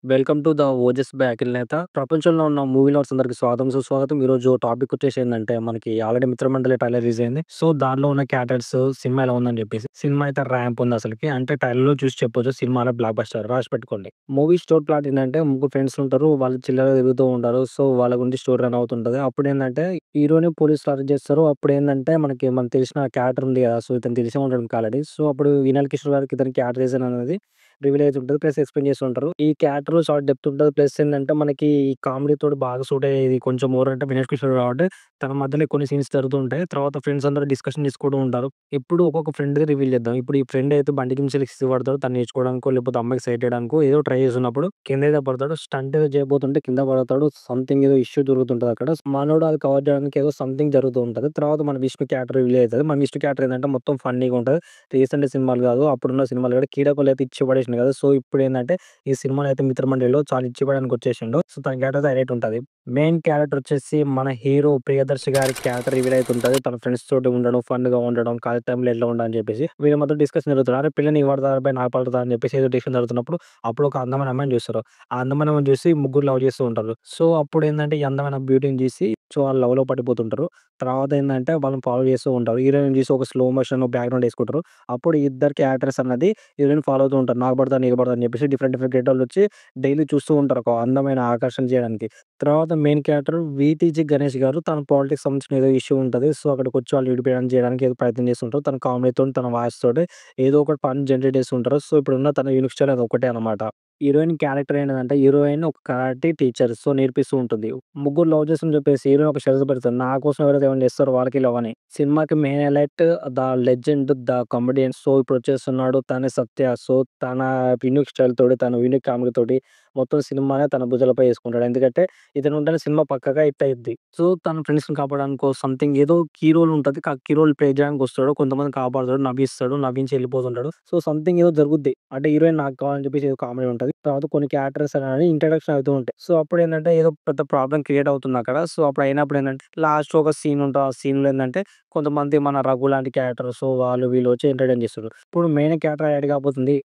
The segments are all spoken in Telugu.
Welcome to the Ojas by Akhil నేత. ప్రపంచంలో ఉన్న మూవీ లవర్స్ అందరికి స్వాగతం, సుస్వాగతం. ఈరోజు టాపిక్ వచ్చేసి ఏందంటే, మనకి ఆల్రెడీ 'మిత్రమండలి' ట్రైలర్ రిలీజ్ అయింది. సో, దాంట్లో ఉన్న క్యారెక్టర్స్ సినిమా ఎలా ఉందని చెప్పేసి. సినిమా అయితే ర్యాంప్ ఉంది అసలకి. అంటే ట్రైలర్‌లో చూసి చెప్పొచ్చు. సినిమాలో బ్లాక్ బస్టర్ రాసిపెట్టుకోండి. మూవీ స్టోరీ ప్లాట్ ఏందంటే, ముగ్గురు ఫ్రెండ్స్ ఉంటారు. వాళ్ళు చిల్లరగా తిరుగుతూ ఉంటారు. సో, వాళ్ళ గురించి స్టోరీ రన్ అవుతుంటది. అప్పుడేందంటే, హీరోని పోలీసులు అరెస్ట్ చేస్తారు. అప్పుడేందంటే, మనకు తెలిసిన క్యారెక్టర్ ఉంది కదా! సో, ఇతను తెలిసే ఉంటాడు మీకు ఆల్రెడీ. సో, అప్పుడు వినల్ కిషోర్ గారికి ఇతని క్యారెక్టర్ రీజన్ అనేది రివీల్ అయితుంటది. ప్లస్ ఎక్స్‌ప్లెయిన్ చేస్తుంటారు. ఈ క్యారెక్టర్ షార్ట్ డెప్త్ ఉంటది. ప్లస్ ఏందంటే మనకి ఈ కామెడీతోటి బాగా సూట్ అయ్యేది కొంచెం మోర్ అంటే వినేష్ కిషోర్ కాబట్టి తన మధ్యలో కొన్ని సీన్స్ జరుగుతూ ఉంటాయి. తర్వాత ఫ్రెండ్స్ అందరూ డిస్కషన్ చేసుకుంటూ ఉంటారు. ఇప్పుడు ఒక్కొక్క ఫ్రెండ్‌ది రివీల్ చేద్దాం. ఇప్పుడు ఈ ఫ్రెండ్ అయితే బండి కించెల్లి సిగ్గుపడతాడు. తను నేర్చుకోవడానికో లేకపోతే అమ్మాయికి సైట్ చేయడానికో ఏదో ట్రై చేస్తున్నప్పుడు కిందైతే పడతాడు. స్టంట్ ఏదో చేయబోతుంటే కింద పడతాడు. సంథింగ్ ఏదో ఇష్యూ జరుగుతుంటది అక్కడ. మనోడు అది కవర్ చేయడానికి ఏదో సంథింగ్ జరుగుతూ ఉంటది. తర్వాత మన విష్ణు క్యారెక్టర్ రివీల్ అయితది. మన విష్ణు క్యారెక్టర్ ఏందంటే మొత్తం ఫన్నీగా ఉంటది. రీసెంట్ సినిమాలు గాదు. అప్పుడున్న సినిమాలు కూడా 'కీడాకోలు' అయితే ఇచ్చి పడేసిండు కదా! సో, ఇప్పుడేందంటే ఈ సినిమాలో అయితే 'మిత్రమండలిలో' చాలా ఇచ్చి పడేయడానికొచ్చేసిండు. సో, తన క్యారెక్టర్ అయితే హైలైట్ ఉంటది. మెయిన్ క్యారెక్టర్ వచ్చేసి మన హీరో 'ప్రియదర్శి' గారి క్యారెక్టర్ రివీల్ అయితుంటది. తన ఫ్రెండ్స్ తోటి ఉండడం, ఫన్‌గా ఉండడం, కాలేజ్ టైమ్‌లో ఎట్లా ఉండాలని చెప్పేసి. వీళ్ళ మధ్య డిస్కషన్ జరుగుతది. అరే! పిల్ల నీకు పడతదా అబ్బాయి నాకు పడతదా అని చెప్పేసి ఏదో డిస్కషన్ జరుగుతున్నప్పుడు అప్పుడు ఒక అందమైన అమ్మాయిని చూస్తారు. ఆ అందమైన అమ్మాయిని చూసి ముగ్గురు లవ్ చేస్తూ ఉంటారు. సో, అప్పుడేందంటే ఈ అందమైన బ్యూటీని చూసి సో, వాళ్ళు లవ్‌లో పడిపోతుంటారు. తర్వాత ఏందంటే వాళ్ళని ఫాలో చేస్తూ ఉంటారు. హీరోయిన్‌ని చూసి ఒక స్లో మోషన్ బ్యాక్‌గ్రౌండ్ యేసుకుంటారు. అప్పుడు ఈ ఇద్దరు క్యారెక్టర్స్ అన్నది హీరోయిన్‌ని ఫాలో అవుతూ ఉంటారు. నాకు పడతదా? నీకు పడతదా? అని చెప్పేసి డిఫరెంట్ డిఫరెంట్ గెటప్‌లొచ్చి డైలీ చూస్తూ ఉంటారు. ఒక అందమైన ఆకర్షణ చేయడానికి. తర్వాత మెయిన్ క్యారెక్టర్ 'వీటీజీ గణేష్' గారు తన పాలిటిక్స్ సంబంధించిన ఏదో ఇష్యూ ఉంటది. సో, అక్కడికొచ్చి వాళ్ళు విడిపోవడానికి చేయడానికి ఏదో ప్రయత్నం చేస్తుంటారు. తన కామెడీతోని, తన వాయిస్ తోటి ఏదో ఒక ఫన్ జనరేట్ చేస్తుంటారు. సో, ఇప్పుడున్న తన యూనిక్ స్టైల్ అదొక్కటే అన్నమాట. హీరోయిన్ క్యారెక్టర్ ఏంటిదంటే, హీరోయిన్ ఒక కరాటే టీచర్. సో, నేర్పిస్తూ ఉంటుంది. ముగ్గురు లవ్ చేస్తుందని చెప్పేసి హీరోయిన్ ఒక షరతు పెడతది. నా కోసం ఎవరైతే ఏమైనా చేస్తారో వాళ్ళకి లవ్ అని. సినిమాకి main highlight the legend, the comedian. So, ఇప్పుడొచ్చేస్తున్నాడు తనే సత్య. సో, తన యూనిక్ స్టైల్ తోటి, తన యూనిక్ కామెడీ తోటి మొత్తం సినిమానే తన భుజాలపై యేసుకుంటాడు. ఎందుకంటే ఇతనుంటేనే సినిమా పక్కాగా హిట్ అయిద్ది. సో, తన ఫ్రెండ్స్‌ని కాపాడడానికో సంథింగ్ ఏదో కీ రోల్ ఉంటది. ఆ కీ రోల్ ప్లే చేయడానికొస్తాడు. కొంతమందిని కాపాడుతాడు, నవ్విస్తాడు, నవ్వించి ఎళ్ళిపోతుంటాడు. సో, సంథింగ్ ఏదో జరుగుద్ది. అంటే హీరోయిన్ నాకు కావాలని చెప్పేసి ఏదో కామెడీ ఉంటది. తర్వాత కొన్ని క్యారెక్టర్స్ అనేవి ఇంట్రడక్షన్ అవుతూ ఉంటాయి. సో, అప్పుడేందంటే ఏదో పెద్ద ప్రాబ్లమ్ క్రియేట్ అవుతుందక్కడ. సో, అప్పుడు అయినప్పుడేందంటే లాస్ట్‌లో ఒక సీన్ ఉంటది. ఆ సీన్‌లో ఏందంటే కొంతమంది మన 'రఘు' లాంటి క్యారెక్టర్ సో, వాళ్ళు వీళ్ళు వచ్చి ఎంటర్‌టైన్ చేస్తుర్రు. ఇప్పుడు మెయిన్ క్యారెక్టర్ యాడ్ కాబోతుంది.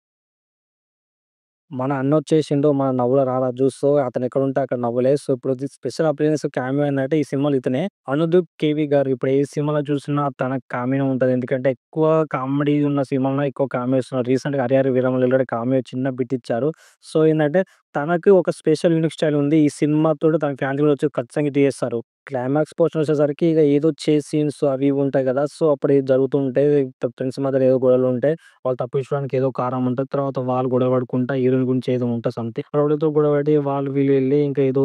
మన అన్నొచ్చేసిండు. మన నవ్వుల రారాజు. సో, అతనెక్కడుంటే అక్కడ నవ్వులే. సో, ఇప్పుడు స్పెషల్ అపియరెన్స్ క్యామియో ఏందంటే ఈ సినిమాలో ఇతనే. అనుదీప్ కేవి గారు. ఇప్పుడు ఏ సినిమాలో చూసినా తన క్యామియో ఉంటది. ఎందుకంటే ఎక్కువ కామెడీ ఉన్న సినిమాలోనే ఎక్కువ క్యామియో ఇస్తున్నారు. రీసెంట్‌గా 'హరిహర వీరమల్లులో' కూడా క్యామియో చిన్న బిట్ ఇచ్చారు. సో, ఏందంటే తనకి ఒక స్పెషల్ యూనిక్ స్టైల్ ఉంది. ఈ సినిమాతోటి తన ఫ్యాన్స్ కూడా వచ్చి ఖచ్చితంగా హిట్ చేస్తారు. క్లైమాక్స్ పోర్షన్ వచ్చేసరికి ఇక ఏదో చేస్ సీన్స్ అవి ఇవి ఉంటాయి కదా! సో, అప్పుడు ఇది జరుగుతూ ఉంటాయి. ఫ్రెండ్స్ మధ్యలో ఏదో గొడవలుంటాయి. వాళ్ళు తప్పించుకోవడానికి ఏదో కారణం ఉంటది. తర్వాత వాళ్ళు గొడవ పడుకుంటా హీరోయిన్ గురించి ఏదో ఉంటది సంథింగ్. రౌడీతో గొడవపడి వాళ్ళు వీళ్ళు ఎళ్లి ఇంకా ఏదో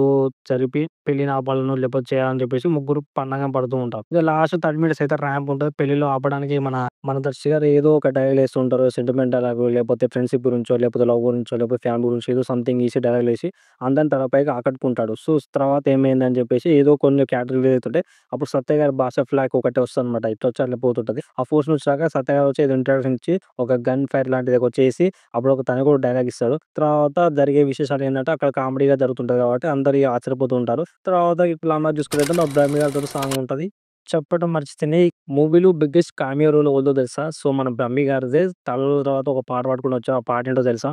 జరిపి పెళ్ళిని ఆపాలనో లేకపోతే చేయాలని చెప్పేసి ముగ్గురు పన్నాగం పడుతూ ఉంటారు. ఇక లాస్ట్ 30 మినిట్స్ అయితే ర్యాంప్ ఉంటది. పెళ్ళిలో ఆపడానికి మన దర్శి గారు ఏదో ఒక డైలాగ్ ఏస్తుంటారు. సెంటిమెంటల్ అవి లేకపోతే ఫ్రెండ్‌షిప్ గురించో, లేకపోతే లవ్ గురించో, లేకపోతే ఫ్యామిలీ గురించో ఏదో సంథింగ్ ఏసి డైలాగులేసి అందరిని తన పైకి ఆకట్టుకుంటాడు. సో, తర్వాత ఏమైందని చెప్పేసి ఏదో కొన్ని క్యారెక్టర్ రిలీజ్ అయితుంటాయి. అప్పుడు సత్య గారి భాష ఫ్లాగ్ ఒకటి వస్తదనమాట. ఇట్లొచ్చి అట్లా పోతుంటది. ఆ పోర్షన్ వచ్చాక సత్య గారు వచ్చి ఏదో ఇంట్రడక్షన్ ఇచ్చి ఒక గన్ ఫైర్ లాంటిది ఒకటి చేసి అప్పుడు తను కూడా డైలాగ్ ఇస్తాడు. తర్వాత జరిగే విశేషాలేంటంటే అక్కడ కామెడీగా జరుగుతుంటది కాబట్టి అందరూ ఇగ ఆశ్చర్యపోతూ ఉంటారు. తర్వాత ఇప్పుడు అలా చూసుకున్నట్లయితే మా బ్రహ్మి గారితోటి సాంగ్ ఉంటది. చెప్పడం మర్చితేనే మూవీలో బిగ్గెస్ట్ కామియో రోల్ ఎవరిదో తెలుసా? సో, మన 'బ్రహ్మి' గారిదే. తమిళ్ తర్వాత ఒక పాట పాడుకుంటూ వచ్చారు. ఆ పాట ఏంటో తెలుసా?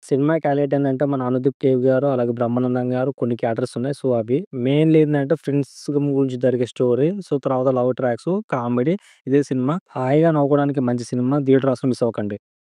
సినిమాకి హైలైట్ ఏందంటే మన 'అనుదీప్ కేవి' గారు, అలాగే 'బ్రహ్మానందం' గారు కొన్ని క్యారెక్టర్స్ ఉన్నాయి. సో, అవి మెయిన్‌లి ఏందంటే ఫ్రెండ్స్ గురించి జరిగే స్టోరీ. సో, తర్వాత లవ్ ట్రాక్స్, కామెడీ ఇదే సినిమా. హాయిగా నవ్వుకోవడానికి మంచి సినిమా. థియేటర్ అస్సలు మిస్ అవ్వకండి.